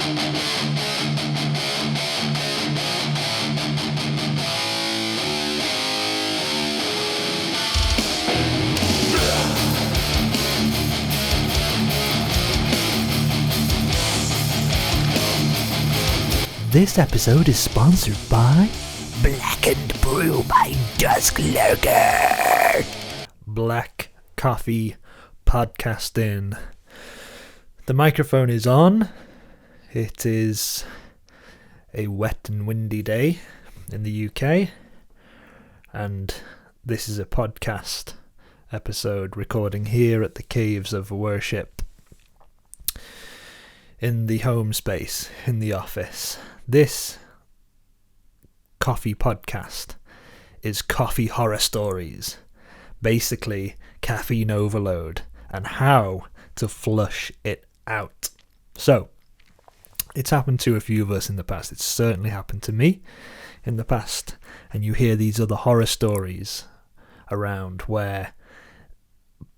This episode is sponsored by Blackened Brew by Dusk Lurker. Black Coffee Podcasting. The microphone is on. It is a wet and windy day in the UK, and this is a podcast episode recording here at the Caves of Worship in the home space, in the office. This coffee podcast is coffee horror stories, basically caffeine overload and how to flush it out. So, it's happened to a few of us in the past. It's certainly happened to me in the past, and you hear these other horror stories around where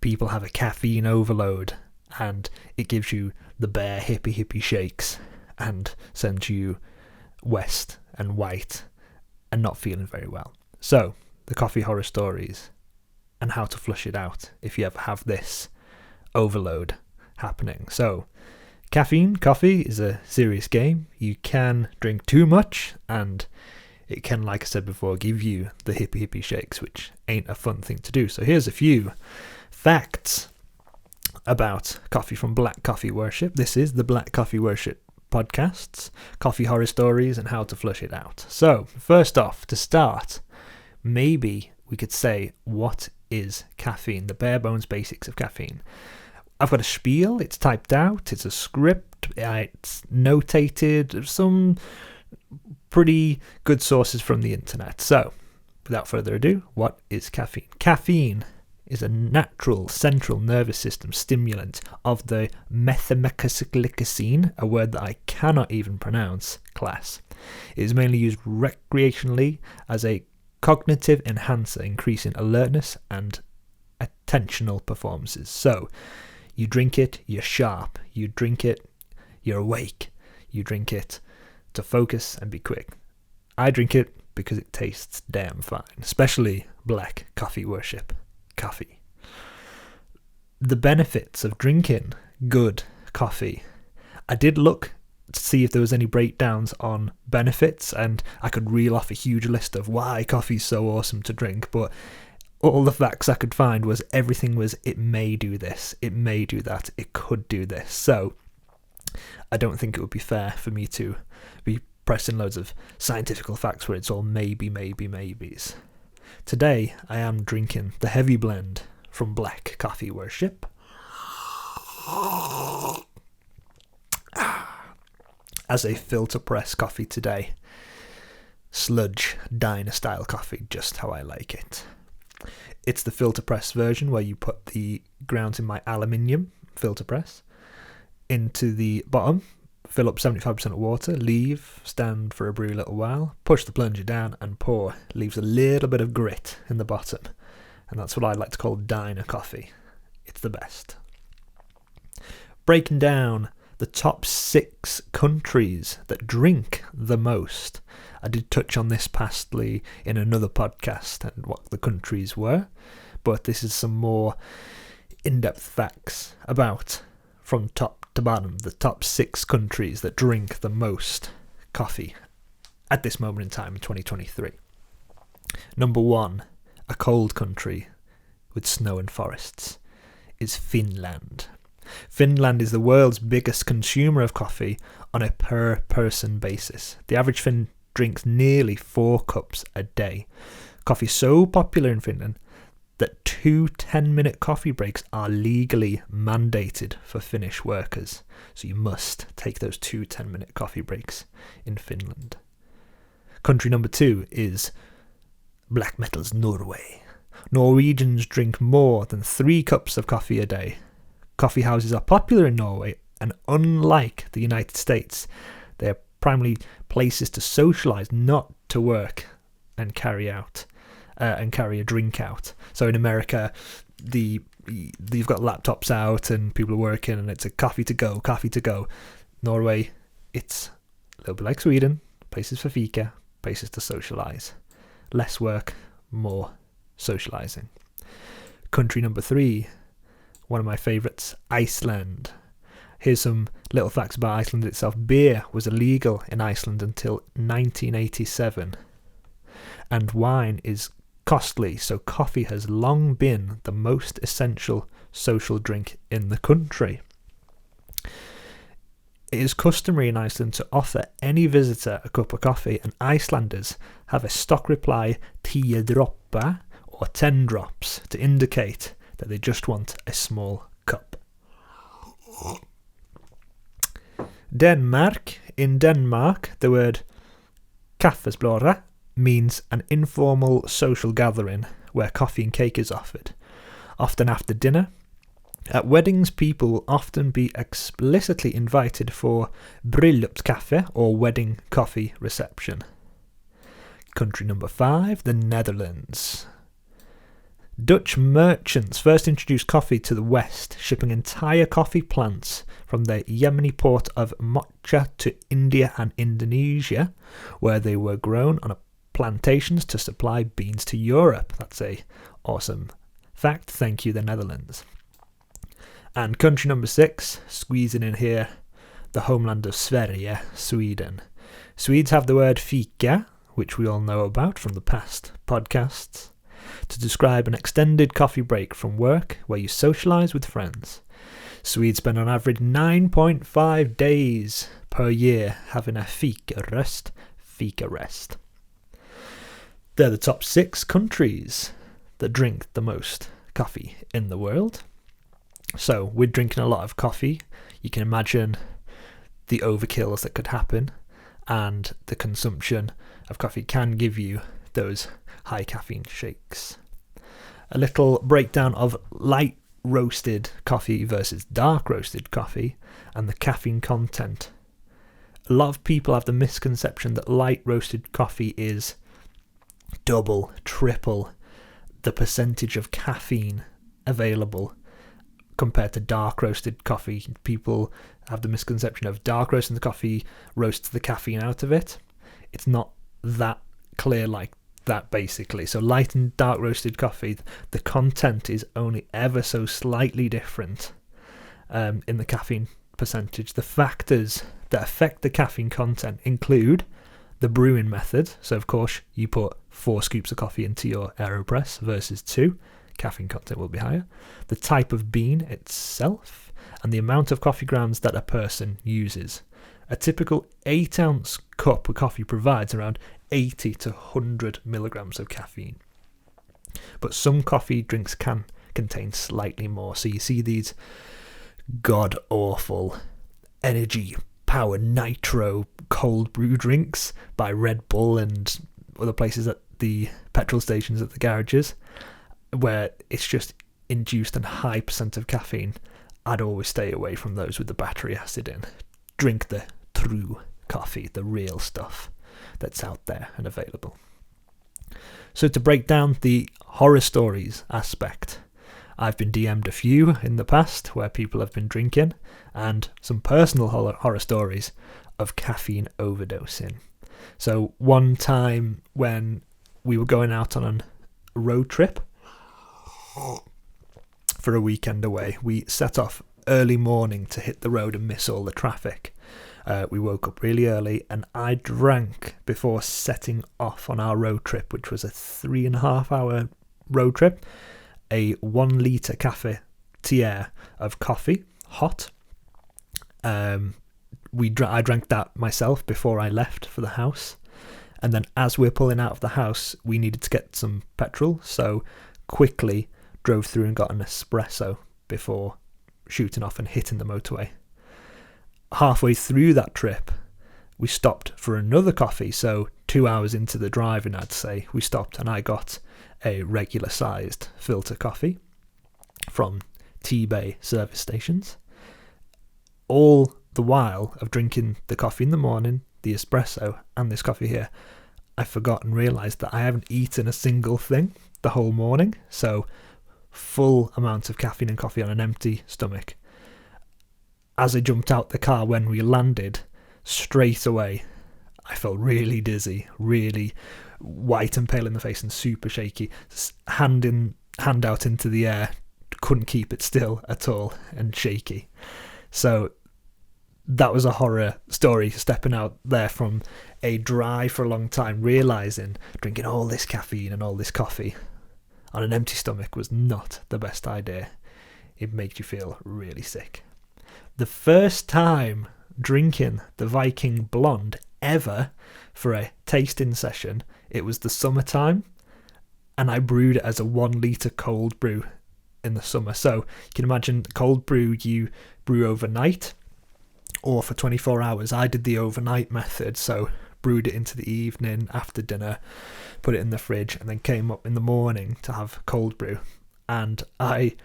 people have a caffeine overload and it gives you the bare hippie shakes and sends you west and white and not feeling very well. So, the coffee horror stories and how to flush it out if you ever have this overload happening. So, coffee is a serious game. You can drink too much and it can, like I said before, give you the hippie shakes, which ain't a fun thing to do. So here's a few facts about coffee from Black Coffee Worship. This is the Black Coffee Worship podcasts, coffee horror stories, and how to flush it out. So, first off, to start, maybe we could say, what is caffeine? The bare bones basics of caffeine. I've got a spiel, it's typed out, it's a script, it's notated, some pretty good sources from the internet. So, without further ado, what is caffeine? Caffeine is a natural central nervous system stimulant of the methylmethylglycine, a word that I cannot even pronounce, class. It is mainly used recreationally as a cognitive enhancer, increasing alertness and attentional performances. So, you drink it, you're sharp. You drink it, you're awake. You drink it to focus and be quick. I drink it because it tastes damn fine, especially Black Coffee Worship coffee. The benefits of drinking good coffee. I did look to see if there was any breakdowns on benefits, and I could reel off a huge list of why coffee's so awesome to drink, but all the facts I could find was everything was it may do this, it may do that, it could do this. So I don't think it would be fair for me to be pressing loads of scientific facts where it's all maybes. Today I am drinking the heavy blend from Black Coffee Worship. As a filter press coffee today. Sludge diner style coffee, just how I like it. It's the filter press version where you put the grounds in my aluminium filter press into the bottom, fill up 75% of water, leave, stand for a brew a little while, push the plunger down and pour. Leaves a little bit of grit in the bottom. And that's what I like to call diner coffee. It's the best. Breaking down the top 6 countries that drink the most. I did touch on this pastly in another podcast and what the countries were, but this is some more in-depth facts about, from top to bottom, the top 6 countries that drink the most coffee at this moment in time in 2023. Number 1, a cold country with snow and forests, is Finland. Finland is the world's biggest consumer of coffee on a per person basis. The average Finn drinks nearly 4 cups a day. Coffee is so popular in Finland that 2 10-minute coffee breaks are legally mandated for Finnish workers. So you must take those 2 10-minute coffee breaks in Finland. Country number 2 is Black Metal's Norway. Norwegians drink more than 3 cups of coffee a day. Coffee houses are popular in Norway, and unlike the United States, they are primarily places to socialise, not to work and carry a drink out. So in America, you've got laptops out and people are working, and it's a coffee to go. Norway, it's a little bit like Sweden, places for fika, places to socialise. Less work, more socialising. Country number 3, one of my favourites, Iceland. Here's some little facts about Iceland itself. Beer was illegal in Iceland until 1987. And wine is costly, so coffee has long been the most essential social drink in the country. It is customary in Iceland to offer any visitor a cup of coffee, and Icelanders have a stock reply 10 dropa, or 10 drops, to indicate that they just want a small cup. Denmark. In Denmark, the word kaffesblåre means an informal social gathering where coffee and cake is offered, often after dinner. At weddings, people will often be explicitly invited for bryllupskaffe, or wedding coffee reception. Country number 5, the Netherlands. Dutch merchants first introduced coffee to the West, shipping entire coffee plants from the Yemeni port of Mocha to India and Indonesia, where they were grown on plantations to supply beans to Europe. That's a awesome fact. Thank you, the Netherlands. And country number 6, squeezing in here, the homeland of Sverige, Sweden. Swedes have the word fika, which we all know about from the past podcasts, to describe an extended coffee break from work where you socialise with friends. Swedes spend on average 9.5 days per year having a fika rest. They're the top 6 countries that drink the most coffee in the world. So we're drinking a lot of coffee. You can imagine the overkills that could happen, and the consumption of coffee can give you those high caffeine shakes. A little breakdown of light roasted coffee versus dark roasted coffee and the caffeine content. A lot of people have the misconception that light roasted coffee is double, triple the percentage of caffeine available compared to dark roasted coffee. People have the misconception of dark roasting the coffee roasts the caffeine out of it. It's not that clear like that, basically. So light and dark roasted coffee, the content is only ever so slightly different in the caffeine percentage. The factors that affect the caffeine content include the brewing method. So of course you put 4 scoops of coffee into your AeroPress versus 2. Caffeine content will be higher. The type of bean itself and the amount of coffee grounds that a person uses. A typical 8-ounce cup of coffee provides around 80 to 100 milligrams of caffeine. But some coffee drinks can contain slightly more. So you see these god-awful energy power nitro cold brew drinks by Red Bull and other places at the petrol stations at the garages, where it's just induced and high percent of caffeine. I'd always stay away from those with the battery acid in. Drink the true coffee, the real stuff that's out there and available. So to break down the horror stories aspect, I've been DM'd a few in the past where people have been drinking, and some personal horror stories of caffeine overdosing. So one time when we were going out on a road trip for a weekend away, we set off early morning to hit the road and miss all the traffic. We woke up really early, and I drank before setting off on our road trip, which was a 3.5 hour road trip, a 1 litre cafetiere of coffee, hot. I drank that myself before I left for the house, and then as we're pulling out of the house, we needed to get some petrol, so quickly drove through and got an espresso before shooting off and hitting the motorway. Halfway through that trip, we stopped for another coffee, so 2 hours into the driving, I'd say, we stopped and I got a regular sized filter coffee from T-Bay service stations. All the while of drinking the coffee in the morning, the espresso and this coffee here, I forgot and realised that I haven't eaten a single thing the whole morning, so full amount of caffeine and coffee on an empty stomach. As I jumped out the car when we landed, straight away I felt really dizzy, really white and pale in the face and super shaky. Hand out into the air, couldn't keep it still at all, and shaky. So that was a horror story, stepping out there from a dry for a long time, realising drinking all this caffeine and all this coffee on an empty stomach was not the best idea. It makes you feel really sick. The first time drinking the Viking Blonde ever for a tasting session, it was the summertime, and I brewed it as a 1 litre cold brew in the summer. So you can imagine cold brew you brew overnight or for 24 hours. I did the overnight method, so brewed it into the evening after dinner, put it in the fridge, and then came up in the morning to have cold brew. And I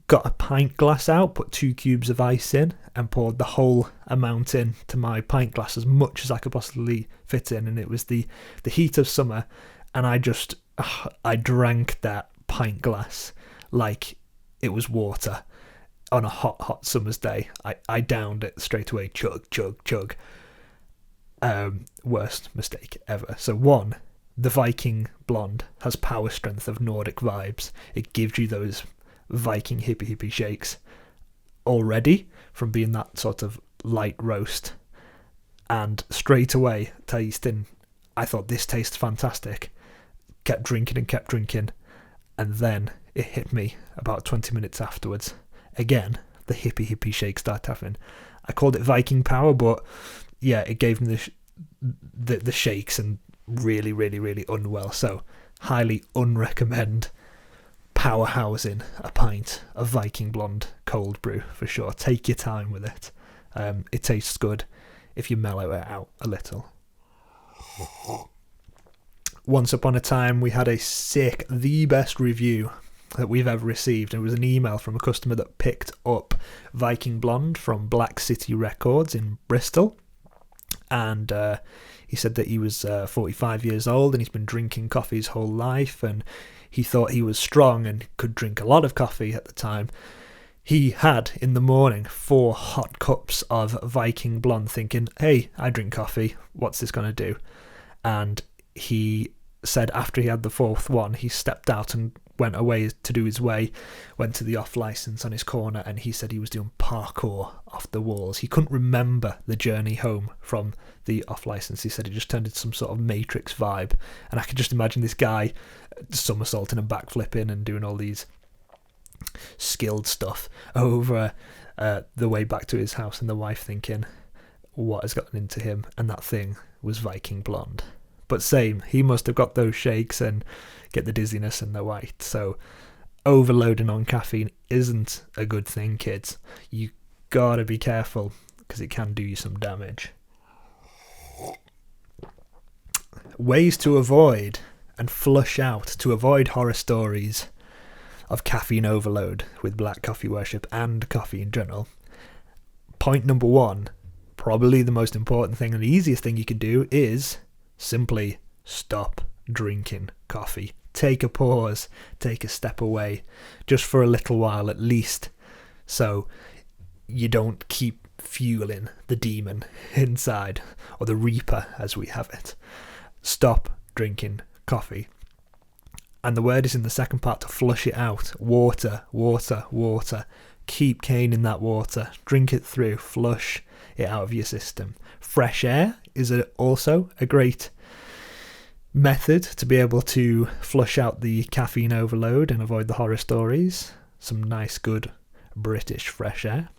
got a pint glass out, put 2 cubes of ice in, and poured the whole amount in to my pint glass, as much as I could possibly fit in. And it was the heat of summer, and I drank that pint glass like it was water on a hot summer's day. I downed it straight away, chug, chug, chug. Worst mistake ever. So 1, the Viking Blonde has power strength of Nordic vibes. It gives you those Viking hippie shakes already from being that sort of light roast. And straight away tasting, I thought this tastes fantastic. Kept drinking, and then it hit me about 20 minutes afterwards. Again, the hippie shake started happening. I called it Viking power, but yeah, it gave me the shakes and really, really, really unwell. So highly unrecommend powerhousing a pint of Viking Blonde cold brew for sure. Take your time with it. It tastes good if you mellow it out a little. Once upon a time, we had the best review that we've ever received. It was an email from a customer that picked up Viking Blonde from Black City Records in Bristol. And he said that he was 45 years old and he's been drinking coffee his whole life, and he thought he was strong and could drink a lot of coffee at the time. He had, in the morning, 4 hot cups of Viking Blonde, thinking, hey, I drink coffee, what's this going to do? And he said after he had the 4th one, he stepped out and went away to do his way, went to the off license on his corner, and he said he was doing parkour off the walls. He couldn't remember the journey home from the off license. He said it just turned into some sort of Matrix vibe, and I could just imagine this guy somersaulting and backflipping and doing all these skilled stuff over the way back to his house, and the wife thinking, what has gotten into him? And that thing was Viking Blonde. But same, he must have got those shakes and get the dizziness and the white. So overloading on caffeine isn't a good thing, kids. You gotta be careful because it can do you some damage. Ways to avoid and flush out, to avoid horror stories of caffeine overload with black coffee worship and coffee in general. Point number 1, probably the most important thing and the easiest thing you can do, is simply stop drinking coffee. Take a pause, take a step away, just for a little while at least, so you don't keep fueling the demon inside, or the reaper as we have it. Stop drinking coffee. And the word is in the second part, to flush it out. Water, water, water. Keep caning that water. Drink it through. Flush it out of your system. Fresh air is also a great method to be able to flush out the caffeine overload and avoid the horror stories. Some nice, good British fresh air.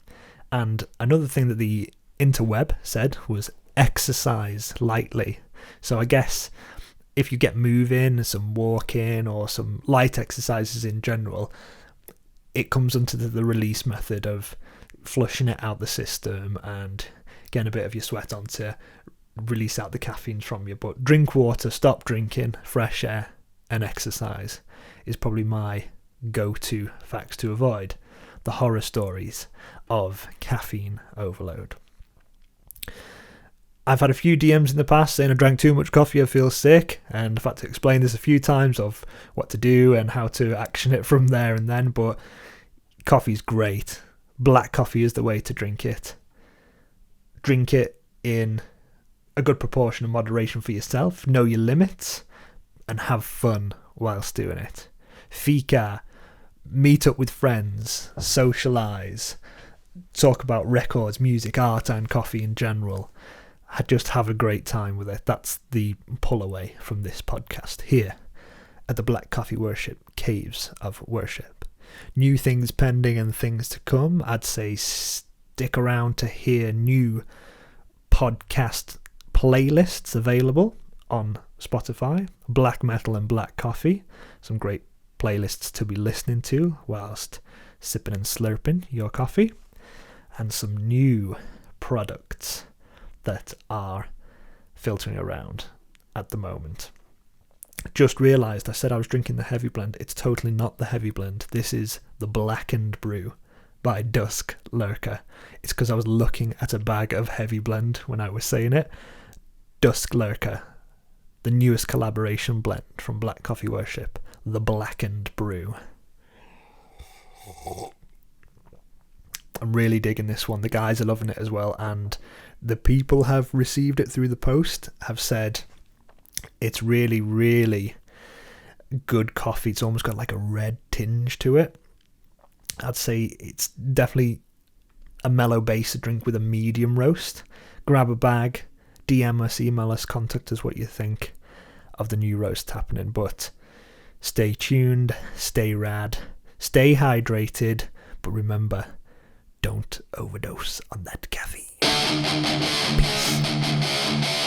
And another thing that the interweb said was exercise lightly. So I guess if you get moving, some walking or some light exercises in general, it comes under the release method of flushing it out the system and getting a bit of your sweat on to release out the caffeine from you. But drink water, stop drinking, fresh air and exercise is probably my go-to facts to avoid the horror stories of caffeine overload. I've had a few DMs in the past saying I drank too much coffee, I feel sick, and I've had to explain this a few times of what to do and how to action it from there and then, but coffee's great. Black coffee is the way to drink it. Drink it in a good proportion of moderation for yourself. Know your limits and have fun whilst doing it. Fika, meet up with friends, socialise, talk about records, music, art and coffee in general. Just have a great time with it. That's the pull away from this podcast here at the Black Coffee Worship Caves of Worship. New things pending and things to come. I'd say stick around to hear new podcast playlists available on Spotify. Black metal and black coffee. Some great playlists to be listening to whilst sipping and slurping your coffee. And some new products that are filtering around at the moment. Just realised I said I was drinking the heavy blend. It's totally not the heavy blend. This is the Blackened Brew by Dusk Lurker. It's because I was looking at a bag of heavy blend when I was saying it. Dusk Lurker, the newest collaboration blend from Black Coffee Worship, the Blackened Brew. I'm really digging this one. The guys are loving it as well, and the people have received it through the post have said it's really, really good coffee. It's almost got like a red tinge to it. I'd say it's definitely a mellow base to drink with a medium roast. Grab a bag, DM us, email us, contact us what you think of the new roast happening. But stay tuned, stay rad, stay hydrated, but remember, don't overdose on that caffeine. Peace.